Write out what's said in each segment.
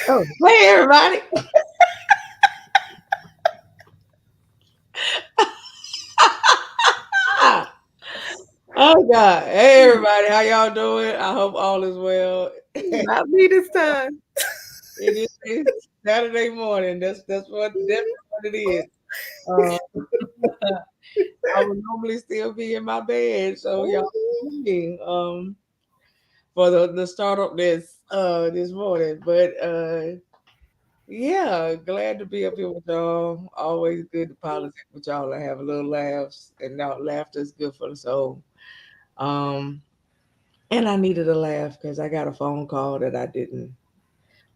Oh, hey everybody. Oh God. Hey everybody, how y'all doing? I hope all is well. it Not me this time. is Saturday morning. That's what it is. Uh, I would normally still be in my bed, so y'all me for the start of this morning. But yeah, glad to be up here with y'all. Always good to politic with y'all and have a little laughs. And now laughter is good for the soul. Um And I needed a laugh because I got a phone call that I didn't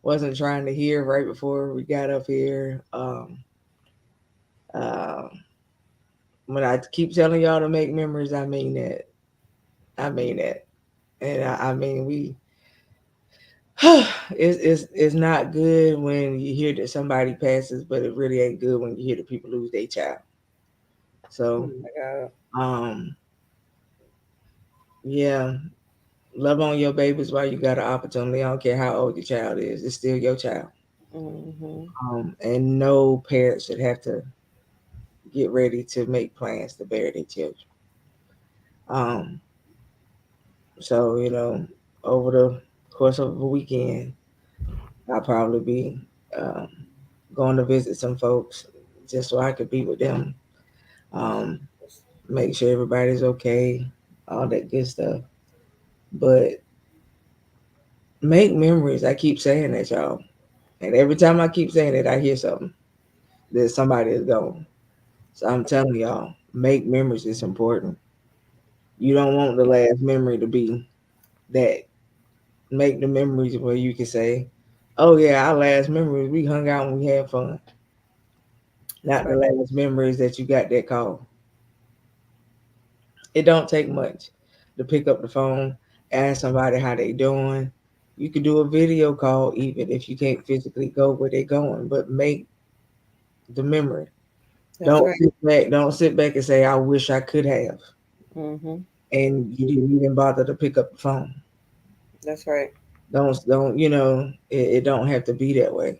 wasn't trying to hear right before we got up here. Uh, when I keep telling y'all to make memories, I mean that. I mean that. And I mean we. It's not good when you hear that somebody passes, but it really ain't good when you hear that people lose their child. Oh So my God. um, yeah, love on your babies while you got an opportunity. I don't care how old your child is; it's still your child. Mm-hmm. And no parent should have to get ready to make plans to bury their children. Um, so over the course of a weekend, I'll probably be um, going to visit some folks just so I could be with them. Um, make sure everybody's okay, all that good stuff. But make memories. I keep saying that, y'all. And every time I keep saying it, I hear something that somebody is gone. So I'm telling y'all, make memories is important. You don't want the last memory to be that. Make the memories where you can say, "Oh yeah, our last memories we hung out and we had fun." Not the Right. last memories that you got that call. It don't take much to pick up the phone, ask somebody how they doing. You could do a video call even if you can't physically go where they're going, but make the memory. That's right. Don't sit back and say, "I wish I could have," Mm-hmm. and you didn't even bother to pick up the phone. That's right. Don't it don't have to be that way.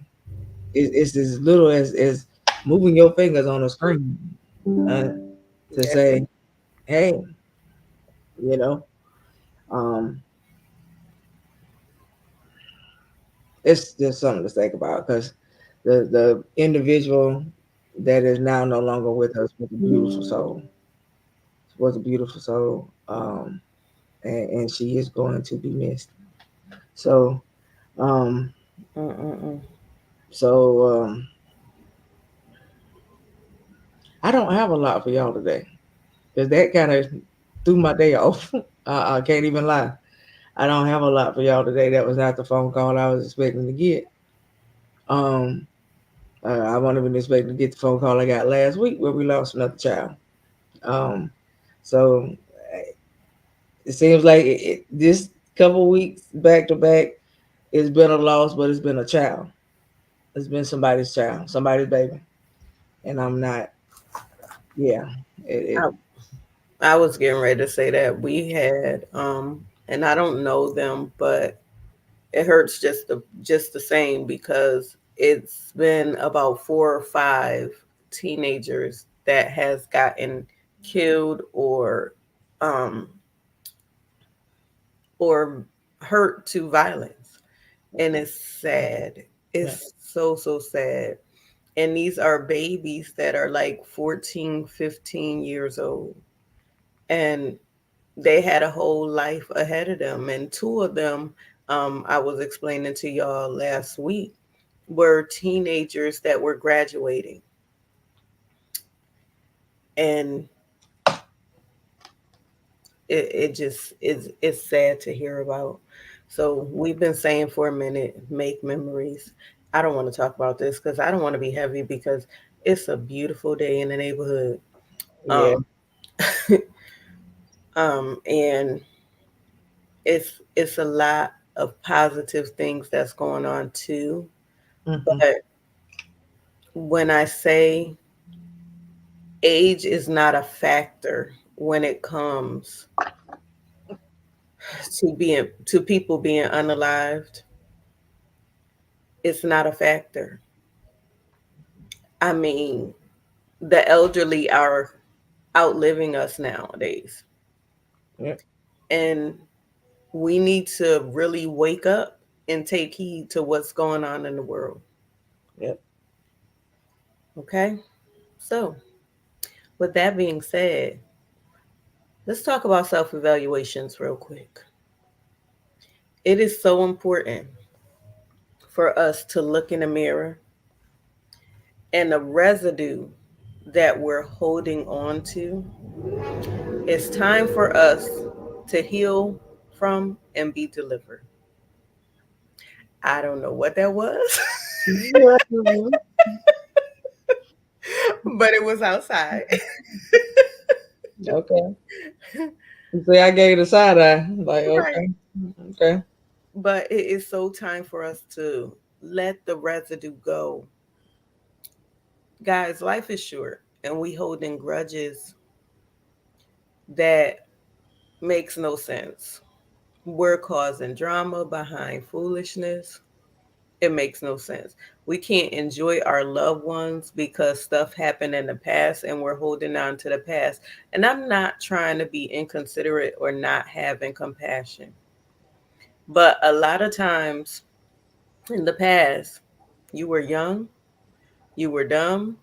It's as little as moving your fingers on a screen uh, to Yes. say, "Hey," you know. Um, it's just something to think about because the individual that is now no longer with us was a beautiful soul. Was a beautiful soul, and she is going to be missed. So, um, Mm-mm-mm. so I don't have a lot for y'all today because that kind of threw my day off. I can't even lie. I don't have a lot for y'all today. That was not the phone call I was expecting to get. Um, I wasn't even expecting to get the phone call I got last week where we lost another child. Um, so it seems like this couple weeks back to back, it's been a loss, but it's been a child. It's been somebody's child, somebody's baby, and I'm not. Yeah, it I, I was getting ready to say that we had, and I don't know them, but it hurts just the same because it's been about 4 or 5 teenagers that has gotten killed um or hurt to violence, and it's sad. yeah. It's so sad. And these are babies that are like 14, 15 years old, and they had a whole life ahead of them. And two of them, I was explaining to y'all last week, were teenagers that were graduating. And it just is, it's sad to hear about. So we've been saying for a minute, make memories. I don't want to talk about this because I don't want to be heavy, because it's a beautiful day in the neighborhood. Yeah. um and it's a lot of positive things that's going on too. Hmm. But when I say age is not a factor when it comes to people being unalived, It's not a factor. I mean, the elderly are outliving us nowadays. Yep. And we need to really wake up and take heed to what's going on in the world. Yep. Okay? So, with that being said, let's talk about self evaluations real quick. It is so important for us to look in the mirror and the residue that we're holding on to. It's time for us to heal from and be delivered. I don't know what that was, but it was outside. Okay. See, I gave the side eye. Like, Right. okay. Okay. But it is so time for us to let the residue go. Guys, life is short and we holding grudges that makes no sense. We're causing drama behind foolishness. It makes no sense. We can't enjoy our loved ones because stuff happened in the past and we're holding on to the past. And I'm not trying to be inconsiderate or not having compassion. But a lot of times in the past, you were young, you were dumb,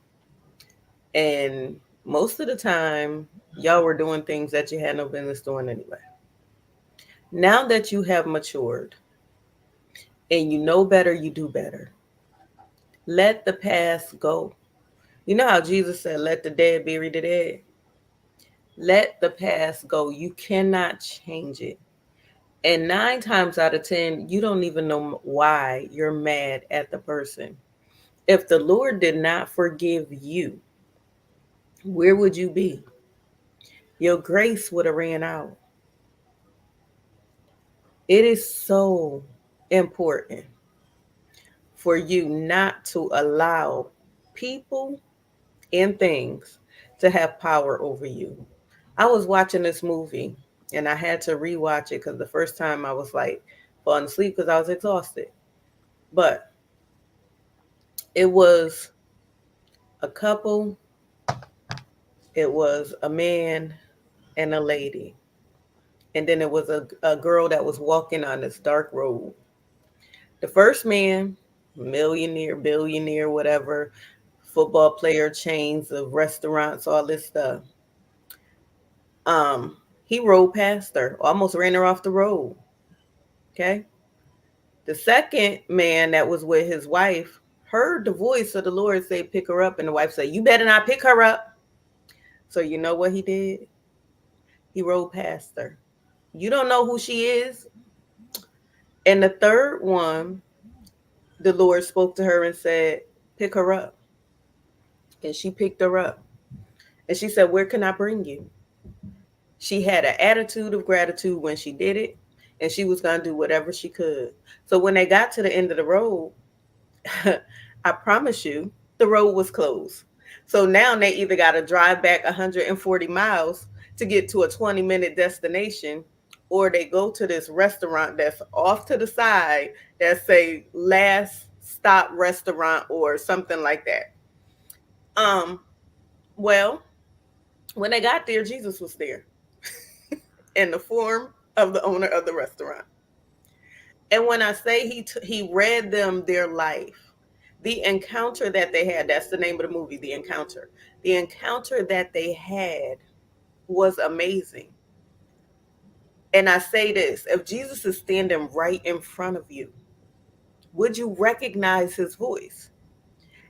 and most of the time, y'all were doing things that you had no business doing anyway. Now that you have matured and you know better, you do better. Let the past go. You know how Jesus said, let the dead bury the dead? Let the past go. You cannot change it. And 9 times out of 10, you don't even know why you're mad at the person. If the Lord did not forgive you, where would you be? Your grace would have ran out. It is so important for you not to allow people and things to have power over you. I was watching this movie and I had to rewatch it because the first time I was like falling asleep because I was exhausted. But it was a couple, it was a man and a lady. And then it was a girl that was walking on this dark road. The first man, millionaire, billionaire, whatever, football player, chains of restaurants, all this stuff. Um, he rode past her, almost ran her off the road. Okay. The second man that was with his wife heard the voice of the Lord say, pick her up. And the wife said, you better not pick her up. So you know what he did? He rode past her. You don't know who she is. And the third one, the Lord spoke to her and said, pick her up. And she picked her up. And she said, where can I bring you? She had an attitude of gratitude when she did it. And she was going to do whatever she could. So when they got to the end of the road, I promise you, the road was closed. So now they either got to drive back 140 miles to get to a 20-minute destination, or they go to this restaurant that's off to the side that say last stop restaurant or something like that. Um, well, when they got there, Jesus was there in the form of the owner of the restaurant. And when I say he read them their life, the encounter that they had, that's the name of the movie, The Encounter. The encounter that they had was amazing. And I say this, if Jesus is standing right in front of you, would you recognize his voice?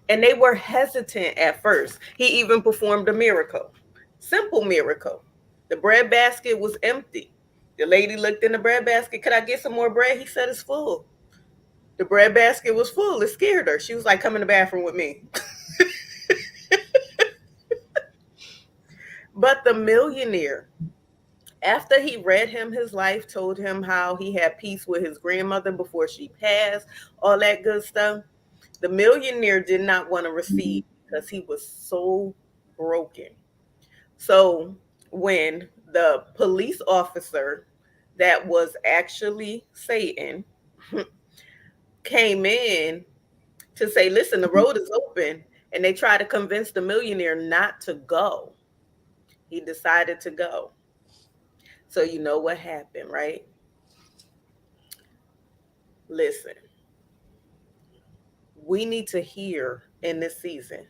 And they were hesitant at first. He even performed a miracle, simple miracle. The bread basket was empty. The lady looked in the bread basket. Could I get some more bread? He said, it's full. The bread basket was full. It scared her. She was like, come in the bathroom with me. But the millionaire, after he read him his life, told him how he had peace with his grandmother before she passed, all that good stuff, the millionaire did not want to receive because he was so broken. So when the police officer that was actually Satan came in, to say, listen, the road is open. And they try to convince the millionaire not to go. He decided to go. So you know what happened, right? Listen, we need to hear in this season.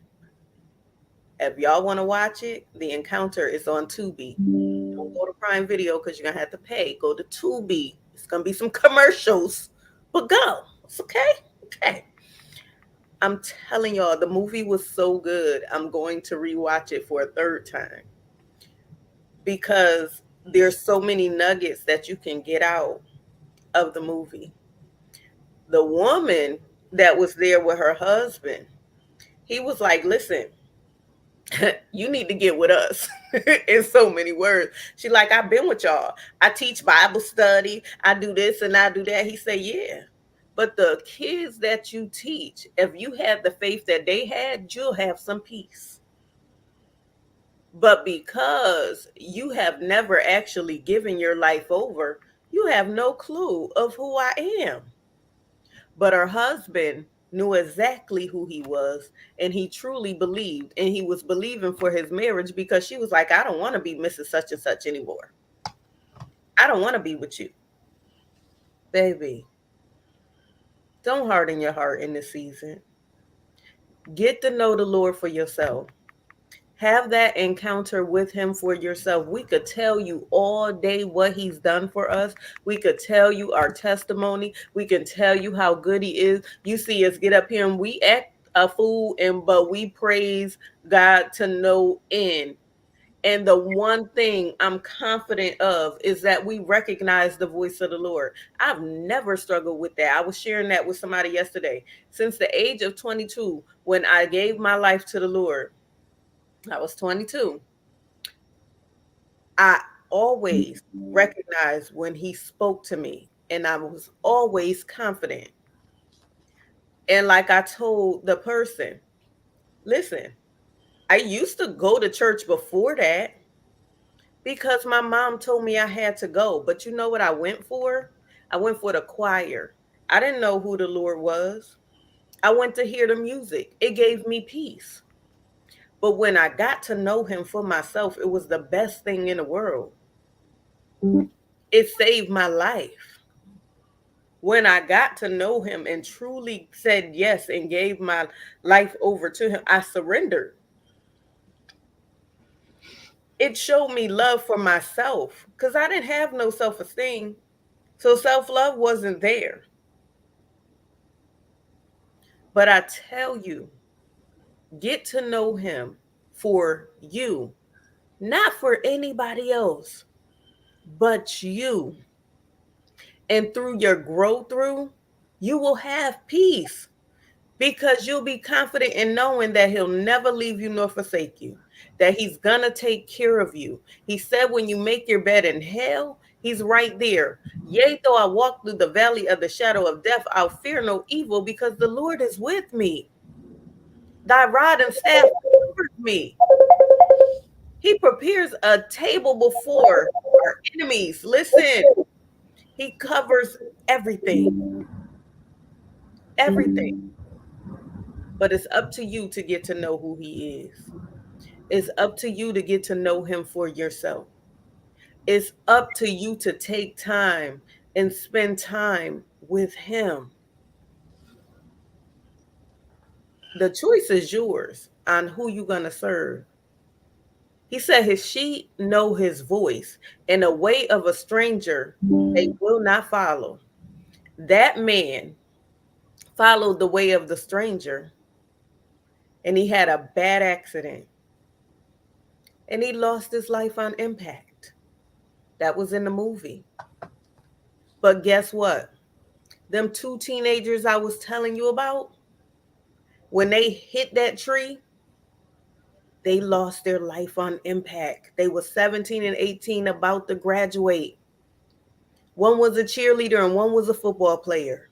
If y'all want to watch it, The Encounter is on Tubi. Don't go to Prime Video because you're gonna have to pay. Go to Tubi. It's gonna be some commercials, but go. It's okay. Okay. I'm telling y'all, the movie was so good. I'm going to rewatch it for a third time because there's so many nuggets that you can get out of the movie. The woman that was there with her husband, he was like, listen, you need to get with us in so many words. She like, I've been with y'all. I teach Bible study. I do this and I do that. He said, yeah. But the kids that you teach, if you had the faith that they had, you'll have some peace. But because you have never actually given your life over, you have no clue of who I am. But her husband knew exactly who he was, and he truly believed, and he was believing for his marriage because she was like, I don't want to be Mrs. Such and Such anymore. I don't want to be with you. Baby, don't harden your heart in this season. Get to know the Lord for yourself. Have that encounter with him for yourself. We could tell you all day what he's done for us. We could tell you our testimony. We can tell you how good he is. You see us get up here and we act a fool, but we praise God to no end. And the one thing I'm confident of is that we recognize the voice of the Lord. I've never struggled with that. I was sharing that with somebody yesterday. Since the age of 22, when I gave my life to the Lord, I was 22. I always recognized when he spoke to me, and I was always confident. And like I told the person, listen, I used to go to church before that because my mom told me I had to go. But you know what I went for? I went for the choir. I didn't know who the Lord was. I went to hear the music. It gave me peace. But when I got to know him for myself, it was the best thing in the world. It saved my life. When I got to know him and truly said yes and gave my life over to him, I surrendered. It showed me love for myself because I didn't have no self esteem. So self love wasn't there. But I tell you, get to know him for you, not for anybody else, but you. And through your growth through, you will have peace because you'll be confident in knowing that he'll never leave you nor forsake you, that he's going to take care of you. He said, when you make your bed in hell, he's right there. Yea, though I walk through the valley of the shadow of death, I'll fear no evil because the Lord is with me. Thy rod and staff comfort me. He prepares a table before our enemies. Listen, he covers everything, everything. But it's up to you to get to know who he is. It's up to you to get to know him for yourself. It's up to you to take time and spend time with him. The choice is yours on who you're going to serve. He said his sheep know his voice, and the way of a stranger they will not follow. That man followed the way of the stranger, and he had a bad accident, and he lost his life on impact. That was in the movie. But guess what? Them two teenagers I was telling you about, when they hit that tree, they lost their life on impact. They were 17 and 18, about to graduate. One was a cheerleader and one was a football player.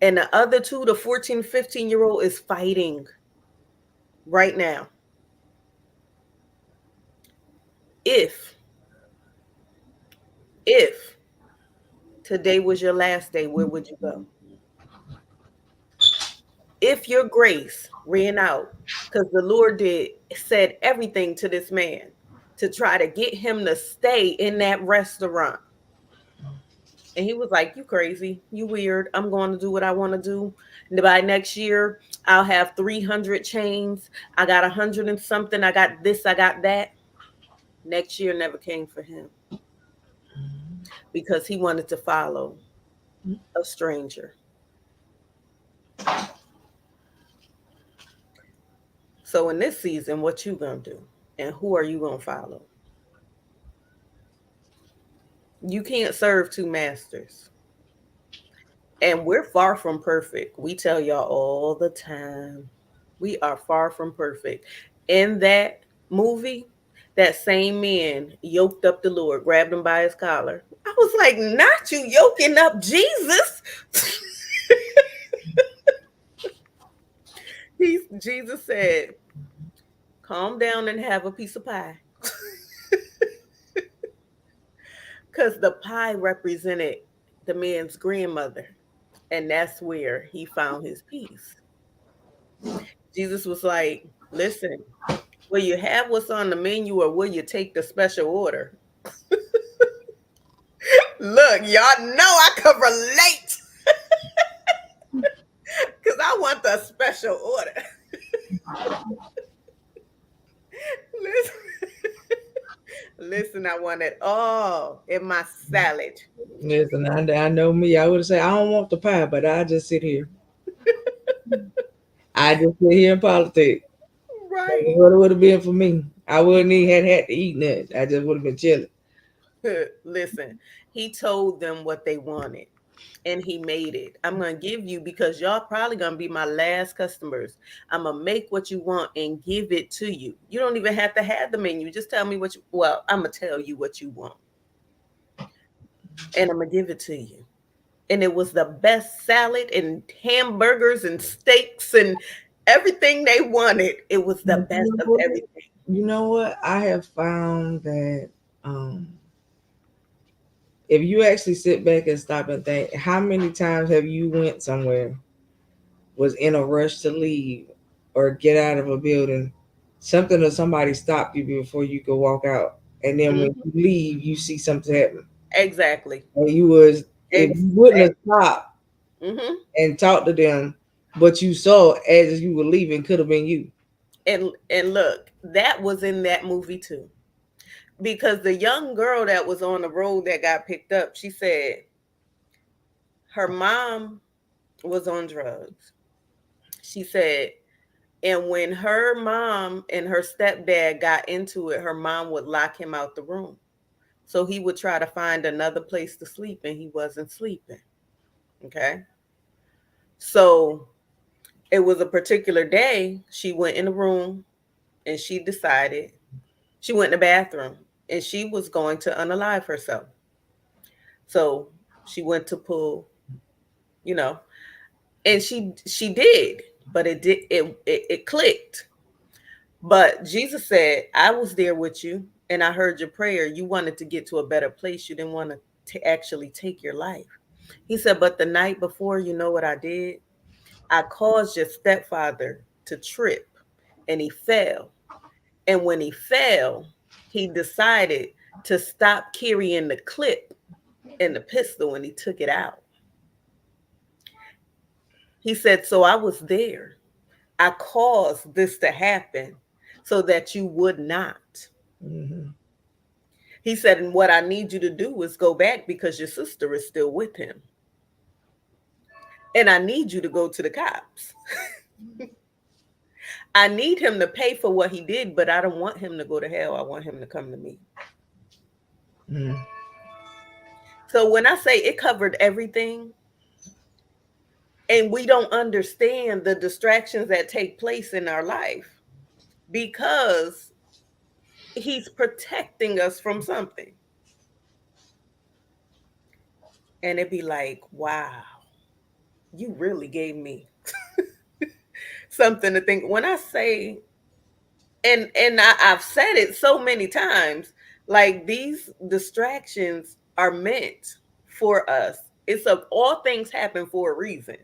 And the other two, the 14, 15-year-old, is fighting right now. If today was your last day, where would you go? if your grace ran out, because the Lord did said everything to this man to try to get him to stay in that restaurant. And he was like, "You crazy, you weird. I'm going to do what I want to do. And by next year, I'll have 300 chains. I got 100 and something. I got this, I got that." Next year never came for him because he wanted to follow a stranger. So in this season, what you gonna do? And who are you gonna follow? You can't serve two masters. And we're far from perfect. We tell y'all all the time. We are far from perfect. In that movie, that same man yoked up the Lord, grabbed him by his collar. I was like, not you yoking up Jesus. Jesus said, calm down and have a piece of pie. Because the pie represented the man's grandmother. And that's where he found his peace. Jesus was like, listen, will you have what's on the menu or will you take the special order? Look, y'all know I could relate because I want the special order. Listen, listen, I want it all in my salad. Listen, I know me. I would say I don't want the pie, but I just sit here. I just sit here in politics. That's Right. what it would have been for me. I wouldn't even had to eat nothing. I just would have been chilling. Listen, he told them what they wanted and he made it. I'm going to give you because y'all probably going to be my last customers. I'm going to make what you want and give it to you. You don't even have to have the menu. Just tell me what you, well, I'm going to tell you what you want and I'm going to give it to you. And it was the best salad and hamburgers and steaks and everything they wanted. It was the best of everything. You know what? I have found that um, if you actually sit back and stop and think, how many times have you went somewhere, was in a rush to leave or get out of a building, something or somebody stopped you before you could walk out, and then when Mhm. you leave, you see something happen, Exactly. and you was if you wouldn't have Exactly. stopped Hmm. and talked to them, but you saw as you were leaving could have been you. And look, that was in that movie too. Because the young girl that was on the road that got picked up, she said her mom was on drugs. She said, and when her mom and her stepdad got into it, her mom would lock him out the room. So he would try to find another place to sleep and he wasn't sleeping. Okay. So it was a particular day. She went in the room and she decided she went in the bathroom and she was going to unalive herself. So she went to pull, you know, and she did, but it clicked. But Jesus said, I was there with you and I heard your prayer. You wanted to get to a better place. You didn't want to actually take your life. He said, but the night before, you know what I did? I caused your stepfather to trip and he fell. And when he fell, he decided to stop carrying the clip and the pistol and he took it out. He said, so I was there. I caused this to happen so that you would not. Hmm. He said, and what I need you to do is go back because your sister is still with him. And I need you to go to the cops. I need him to pay for what he did, but I don't want him to go to hell. I want him to come to me. Hmm. So when I say it covered everything, and we don't understand the distractions that take place in our life because he's protecting us from something. And it'd be like, wow, you really gave me something to think. When I say, I've said it so many times, like these distractions are meant for us. It's of all things happen for a reason.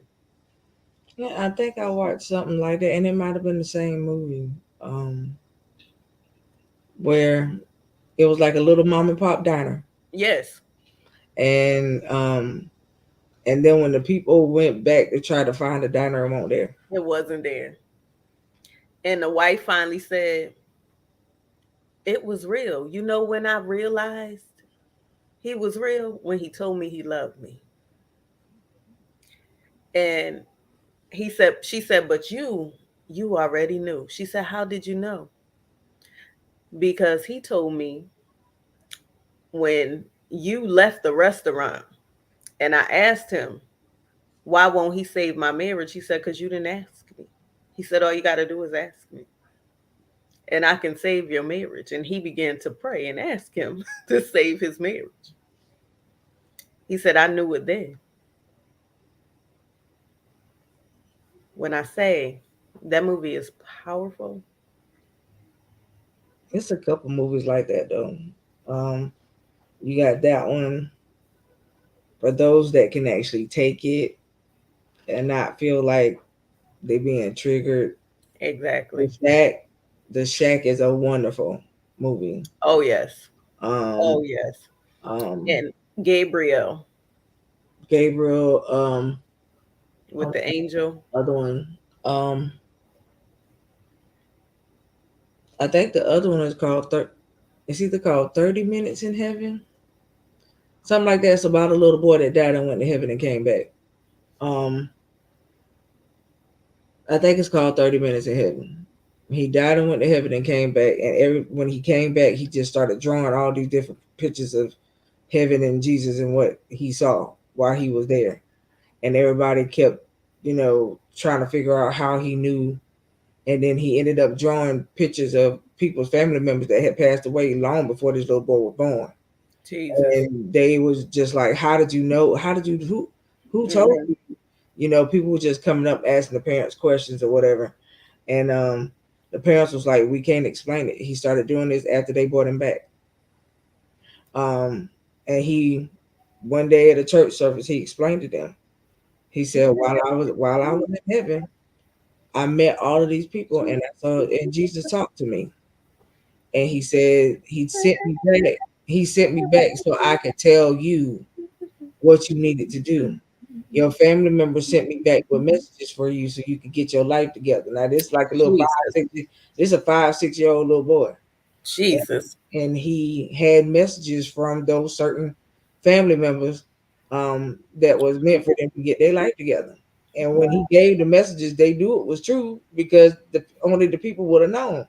Yeah, I think I watched something like that, and it might have been the same movie, where it was like a little mom and pop diner, Yes, and and then when the people went back to try to find the diner, it won't there. it wasn't there. And the wife finally said, it was real. You know when I realized he was real? When he told me he loved me. And she said, but you already knew. She said, how did you know? Because he told me when you left the restaurant and I asked him, why won't he save my marriage? He said, because you didn't ask me. He said, all you got to do is ask me and I can save your marriage. And he began to pray and ask him to save his marriage. He said, I knew it then. When I say that movie is powerful, It's a couple movies like that though. Um, you got that one for those that can actually take it and not feel like they being triggered. The exactly. Shack, The Shack is a wonderful movie. Oh, yes. Um, Oh, yes. um, And Gabriel Gabriel, with the angel. other one, um, I think the other one is called it's either called 30 Minutes in Heaven, something like that. It's about a little boy that died and went to heaven and came back. Um, I think it's called 30 Minutes in Heaven. He died and went to heaven and came back, and when he came back, he just started drawing all these different pictures of heaven and Jesus and what he saw while he was there, and everybody kept, trying to figure out how he knew, and then he ended up drawing pictures of people's family members that had passed away long before this little boy was born, Jesus. and they was just like, "How did you know? How did you who told Hmm. you?" People were just coming up asking the parents questions or whatever, and the parents was like, "We can't explain it." He started doing this after they brought him back. Um, and he one day at a church service, he explained to them. He said, "While I was in heaven, I met all of these people, and I saw and Jesus talked to me, and he said he sent me back. He sent me back so I could tell you what you needed to do. Your family members sent me back with messages for you so you could get your life together." Now this is like a little Jesus. 5, 6 year old little boy, Jesus. and he had messages from those certain family members, that was meant for them to get their life together. And when he gave the messages, they knew it was true because only the people would have known.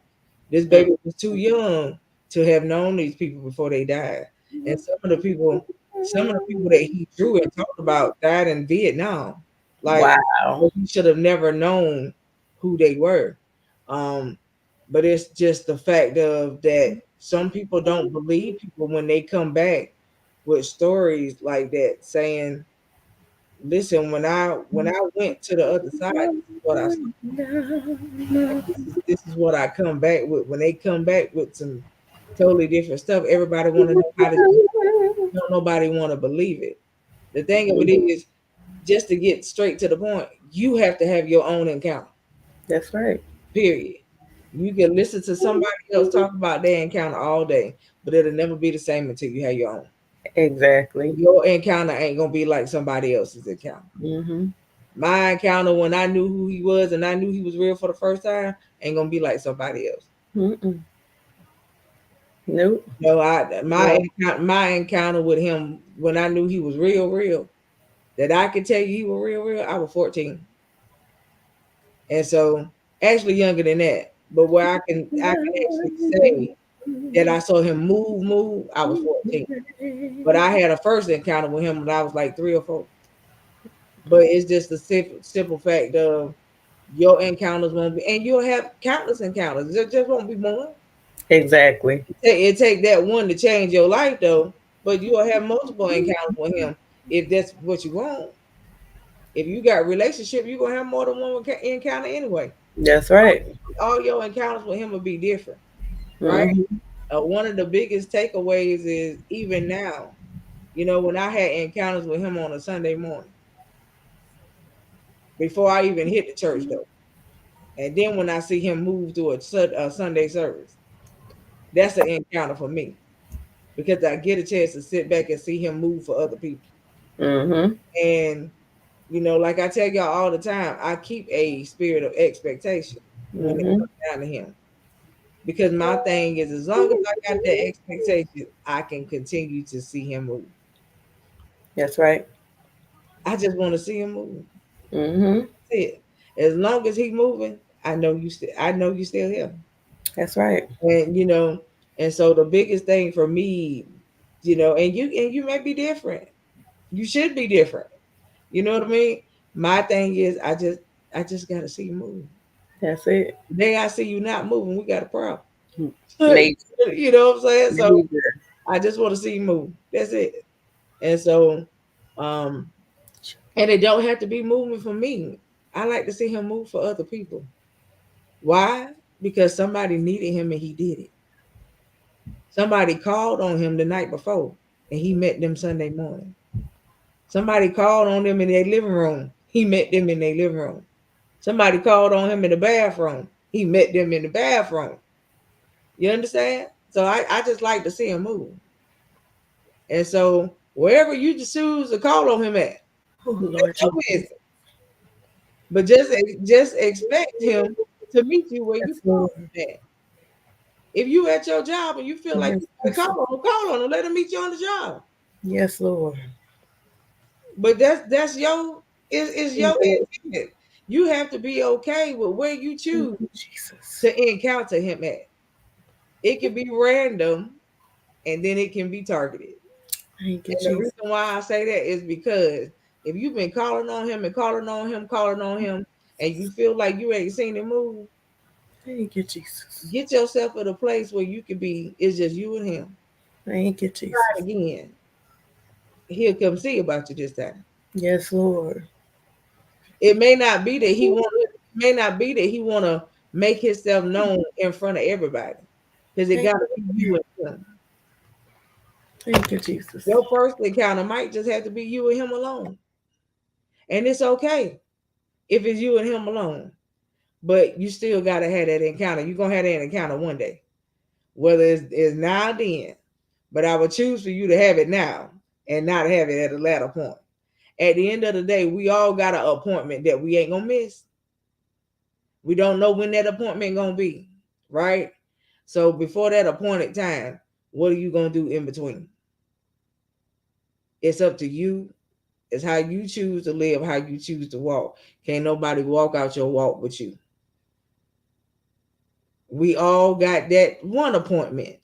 This Mm. baby was too young to have known these people before they died. And some of the people that he drew and talked about died in Vietnam. Like, Wow. so he should have never known who they were. Um, but it's just the fact of that some people don't believe people when they come back with stories like that, saying, "Listen, when I went to the other side, this is what I saw. And this is what I come back with." When they come back with some totally different stuff, everybody want to know how did you. Don't nobody want to believe it. The thing of it is, just to get straight to the point, you have to have your own encounter. That's right. Period. You can listen to somebody else talk about their encounter all day, but it'll never be the same until you have your own. Exactly. Your encounter ain't gonna be like somebody else's encounter. Hmm. My encounter when I knew who he was and I knew he was real for the first time ain't gonna be like somebody else. Mm-mm. Nope. No, I No. my encounter with him when I knew he was real, real, that I could tell you he was real, real. I was 14, and so actually younger than that. But where I can actually say that I saw him move. I was 14, but I had a first encounter with him when I was like 3 or 4. But it's just the simple fact of your encounters won't be, and you'll have countless encounters. There just won't be one. Exactly. It take that one to change your life though, but you'll have multiple encounters with him if that's what you want. If you got a relationship, you're gonna have more than one encounter anyway. That's right. All your encounters with him will be different, right? Hmm. One of the biggest takeaways is even now, when I had encounters with him on a Sunday morning, before I even hit the church though. And then when I see him move to a Sunday service, that's an encounter for me because I get a chance to sit back and see him move for other people. Mm-hmm. And like I tell y'all all the time, I keep a spirit of expectation when it Mm-hmm. comes down to him. Because my thing is, as long as I got that expectation, I can continue to see him move. That's right. I just want to see him move. Mm-hmm. That's it. As long as he's moving, I know you still. I know you still here. That's right. And and so the biggest thing for me, and you may be different. You should be different. You know what I mean? My thing is, I just gotta see you move. That's it. The day I see you not moving, we got a problem. Major. You know what I'm saying? So Major. I just want to see you move. That's it. And so, um, and it don't have to be moving for me. I like to see him move for other people. Why? Because somebody needed him and he did it. Somebody called on him the night before and he met them Sunday morning. Somebody called on them in their living room. He met them in their living room. Somebody called on him in the bathroom. He met them in the bathroom. You understand? So I just like to see him move. And so wherever you choose to call on him at, Oh that's Lord your Jesus. business. But just expect him to meet you where you Yes, Lord. at. If you at your job and you feel like Yes, you gotta Jesus. call on him, let him meet you on the job. Yes, Lord. But that's your is your Mhm. intent. You have to be okay with where you Thank choose you, Jesus. to encounter him at. It can be random and then it can be targeted. Thank you, And the Jesus. reason why I say that is because if you've been calling on him and calling on him, calling on him, and you feel like you ain't seen him move, Thank you, Jesus. get yourself at a place where you can be, it's just you and him. Thank you, Try Jesus. it again. He'll come see about you this time. Yes, Lord. It may not be that he wanna make himself known in front of everybody. Because it Thank gotta you, be Lord. you and him. Thank you, Jesus. Your first encounter might just have to be you and him alone. And it's okay if it's you and him alone. But you still gotta have that encounter. You're gonna have that encounter one day. Whether it's now or then. But I would choose for you to have it now and not have it at a later point. At the end of the day, we all got an appointment that we ain't gonna miss. We don't know when that appointment gonna be, right? So before that appointed time, what are you gonna do in between? It's up to you. It's how you choose to live, how you choose to walk. Can't nobody walk out your walk but you. We all got that one appointment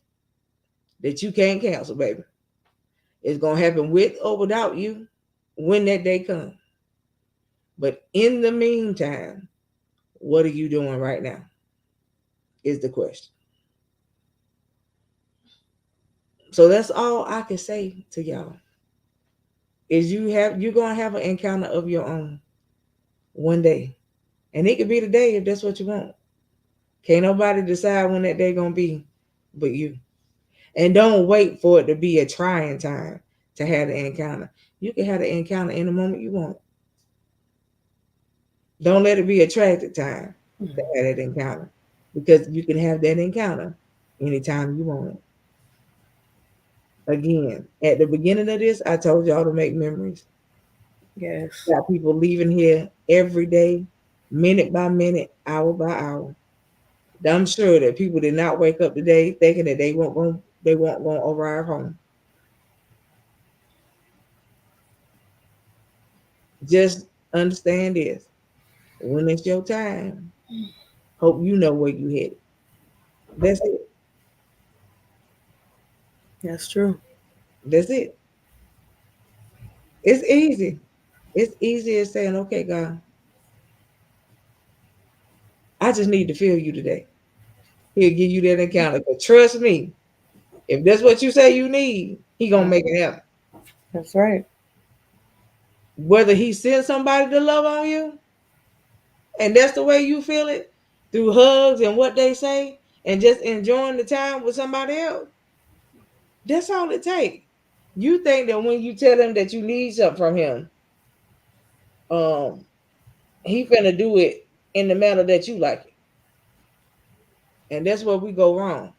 that you can't cancel, baby. It's gonna happen with or without you when that day comes. But in the meantime, what are you doing right now? Is the question. So that's all I can say to y'all. Is you're gonna have an encounter of your own one day. And it could be today if that's what you want. Can't nobody decide when that day gonna be but you. And don't wait for it to be a trying time to have the encounter. You can have the encounter in the moment you want. Don't let it be a tragic time to have that encounter. Because you can have that encounter anytime you want it. Again, at the beginning of this, I told y'all to make memories. Yes. Got people leaving here every day, minute by minute, hour by hour. I'm sure that people did not wake up today thinking that they won't arrive home. Just understand this. When it's your time, hope you know where you headed. That's it. That's true. That's it. It's easy. It's easy as saying, okay, God, I just need to feel you today. He'll give you that encounter. But trust me, if that's what you say you need, he gonna make it happen. That's right. Whether he sends somebody to love on you, and that's the way you feel it, through hugs and what they say, and just enjoying the time with somebody else, that's all it takes. You think that when you tell him that you need something from him, um, he finna do it in the manner that you like it. And that's where we go wrong.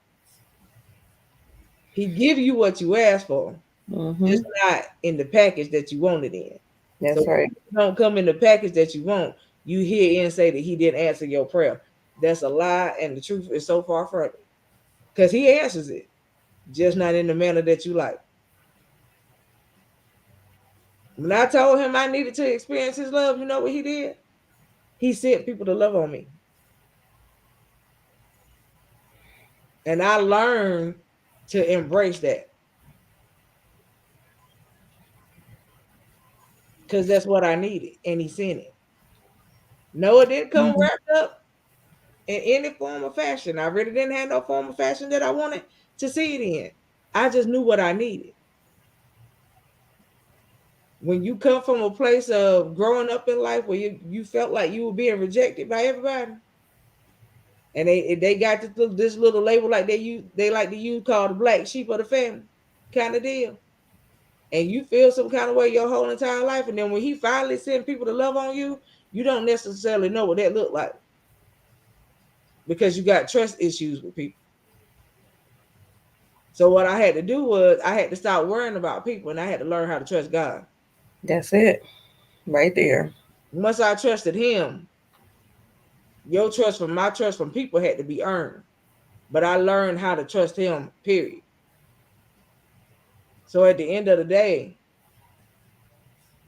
He give you what you ask for, Mm-hmm. just not in the package that you want it in. So That's when right. it don't come in the package that you want, you hear and say that he didn't answer your prayer. That's a lie, and the truth is so far from it. Because he answers it, just not in the manner that you like. When I told him I needed to experience his love, you know what he did? He sent people to love on me. And I learned to embrace that because that's what I needed. And he sent it. No, it didn't come Mhm. wrapped up in any form of fashion. I really didn't have no form of fashion that I wanted to see it in. I just knew what I needed. When you come from a place of growing up in life where you felt like you were being rejected by everybody, and they got this little label like they like to use called the black sheep of the family kind of deal. And you feel some kind of way your whole entire life. And then when he finally send people to love on you, you don't necessarily know what that looked like because you got trust issues with people. So what I had to do was I had to stop worrying about people and I had to learn how to trust God. That's it. Right there. Once I trusted him, your trust from my trust from people had to be earned. But I learned how to trust him, period. So at the end of the day,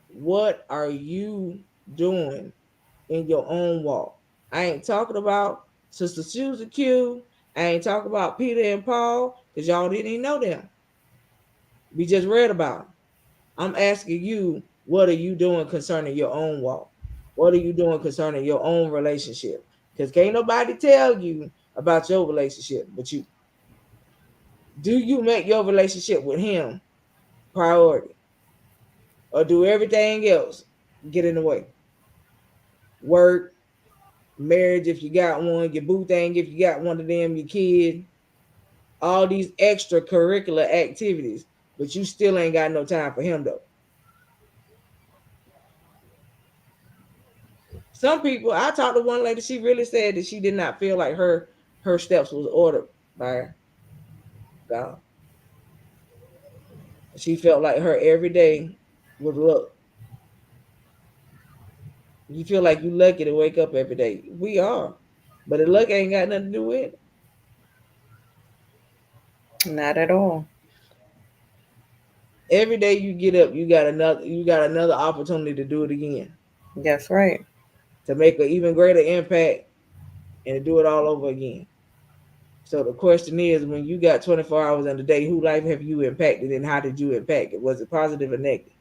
what are you doing in your own walk? I ain't talking about Sister Susan Q. I ain't talking about Peter and Paul because y'all didn't even know them. We just read about them. I'm asking you, what are you doing concerning your own walk? What are you doing concerning your own relationship? Because can't nobody tell you about your relationship but you. Do you make your relationship with him priority? Or do everything else get in the way? Work, marriage if you got one, your boo thing if you got one of them, your kid, all these extracurricular activities, but you still ain't got no time for him though. Some people, I talked to one lady, she really said that she did not feel like her steps was ordered by God. She felt like her every day was luck. You feel like you lucky to wake up every day. We are. But the luck ain't got nothing to do with it. Not at all. Every day you get up, you got another opportunity to do it again. That's right. To make an even greater impact and to do it all over again. So the question is, when you got 24 hours in the day, who life have you impacted and how did you impact it? Was it positive or negative?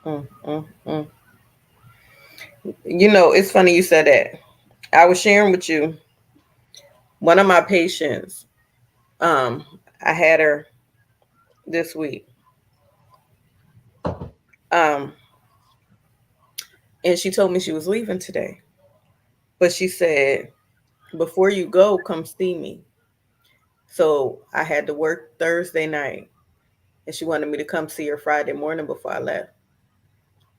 Mm, mm, mm. You know, it's funny you said that. I was sharing with you one of my patients. Um, I had her this week. Um, and she told me she was leaving today. But she said, before you go, come see me. So I had to work Thursday night, and she wanted me to come see her Friday morning before I left.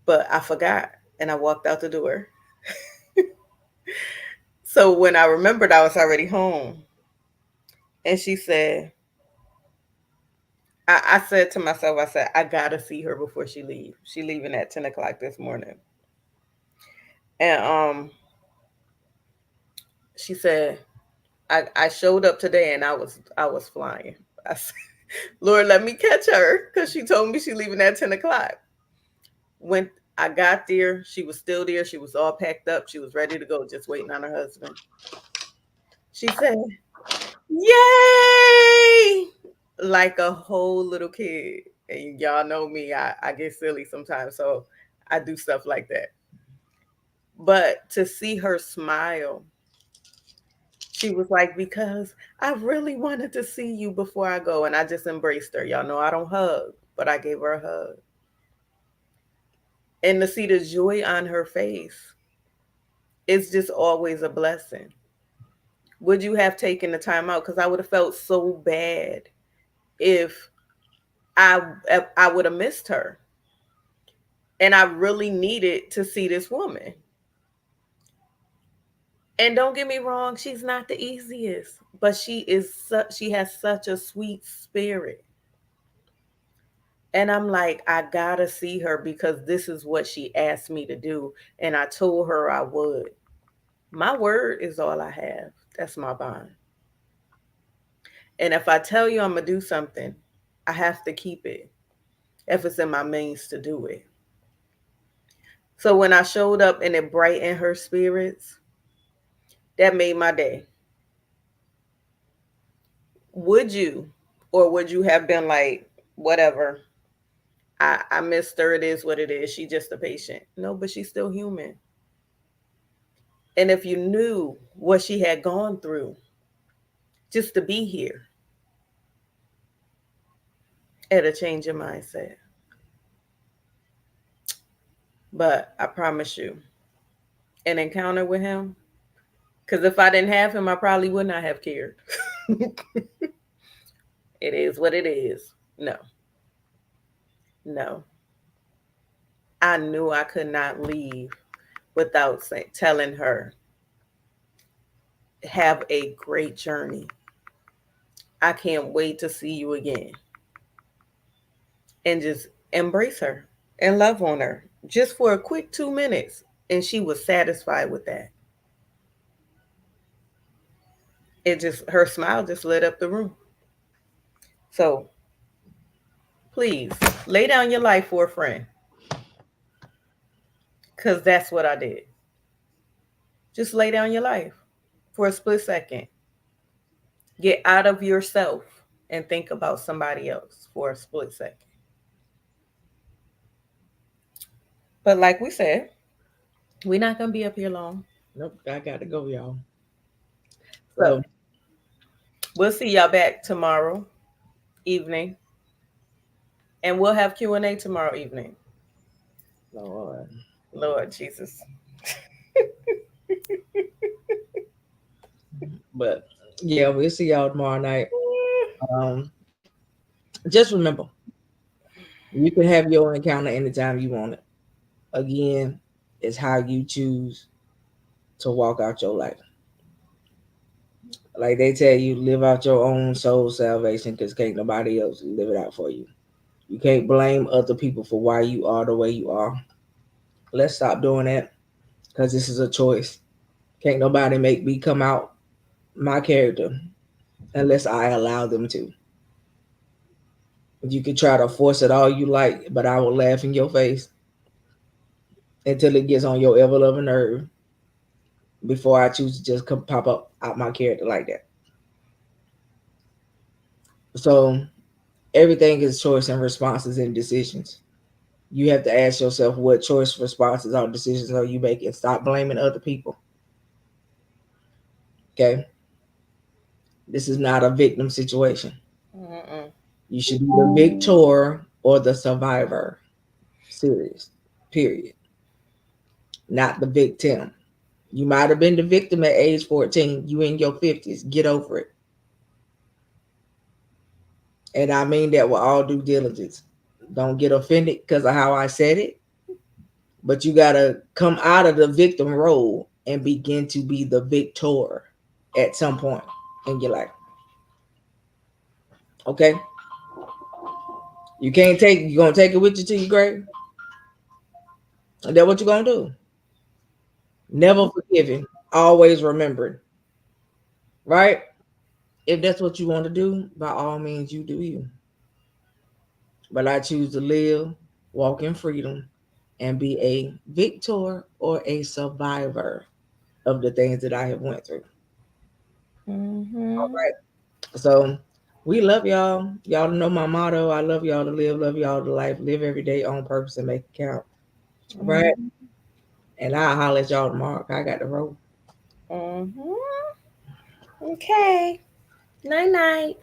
But I forgot, and I walked out the door. So when I remembered, I was already home. And she said, I said to myself, I said, I gotta see her before she leaves. She leaving at 10 o'clock this morning. And she said, I showed up today and I was flying. I said, Lord, let me catch her because she told me she leaving at 10 o'clock. When I got there, she was still there. She was all packed up. She was ready to go, just waiting on her husband. She said, "Yay!" Like a whole little kid. And y'all know me, I get silly sometimes. So I do stuff like that. But to see her smile, she was like, because I really wanted to see you before I go. And I just embraced her. Y'all know I don't hug, but I gave her a hug. And to see the joy on her face, it's just always a blessing. Would you have taken the time out? Because I would have felt so bad if I would have missed her. And I really needed to see this woman. And don't get me wrong, she's not the easiest, but she has such a sweet spirit. And I'm like, I gotta see her because this is what she asked me to do. And I told her I would. My word is all I have. That's my bond. And if I tell you I'm gonna do something, I have to keep it if it's in my means to do it. So when I showed up and it brightened her spirits, that made my day. Would you, or would you have been like, whatever, I missed her, it is what it is. She's just a patient. No, but she's still human. And if you knew what she had gone through just to be here, it'll change your mindset. But I promise you, an encounter with him, because if I didn't have him, I probably would not have cared. It is what it is. No, no. I knew I could not leave without telling her, have a great journey. I can't wait to see you again. And just embrace her and love on her just for a quick 2 minutes. And she was satisfied with that. It just, her smile just lit up the room. So please lay down your life for a friend, because that's what I did. Just lay down your life for a split second. Get out of yourself and think about somebody else for a split second. But like we said, we're not going to be up here long. Nope, I got to go, y'all. So So, we'll see y'all back tomorrow evening. And we'll have Q&A tomorrow evening. Lord. Lord Jesus. But yeah, we'll see y'all tomorrow night. Um, just remember, you can have your encounter anytime you want it. Again, it's how you choose to walk out your life. Like they tell you, live out your own soul salvation because can't nobody else live it out for you. You can't blame other people for why you are the way you are. Let's stop doing that because this is a choice. Can't nobody make me come out my character unless I allow them to. You can try to force it all you like, but I will laugh in your face until it gets on your ever loving nerve before I choose to just come pop up out my character like that. So everything is choice and responses and decisions. You have to ask yourself what choice, responses, or decisions are you making. Stop blaming other people. Okay, this is not a victim situation. Mm-mm. You should be the victor or the survivor. Serious. Period. Not the victim. You might have been the victim at age 14. You in your 50s. Get over it. And I mean that with all due diligence. Don't get offended because of how I said it. But you got to come out of the victim role and begin to be the victor at some point in your life. Okay? You're going to take it with you to your grave. And that's what you're going to do. Never forgiving, always remembering. Right? If that's what you want to do, by all means, you do you. But I choose to live, walk in freedom, and be a victor or a survivor of the things that I have went through. All Mm-hmm. right. So we love y'all. Y'all know my motto. I love y'all to live, love y'all to life, live every day on purpose and make it count. All right. Mm-hmm. And I'll holler at y'all tomorrow. I got to roll. Mm-hmm. Okay. Night night.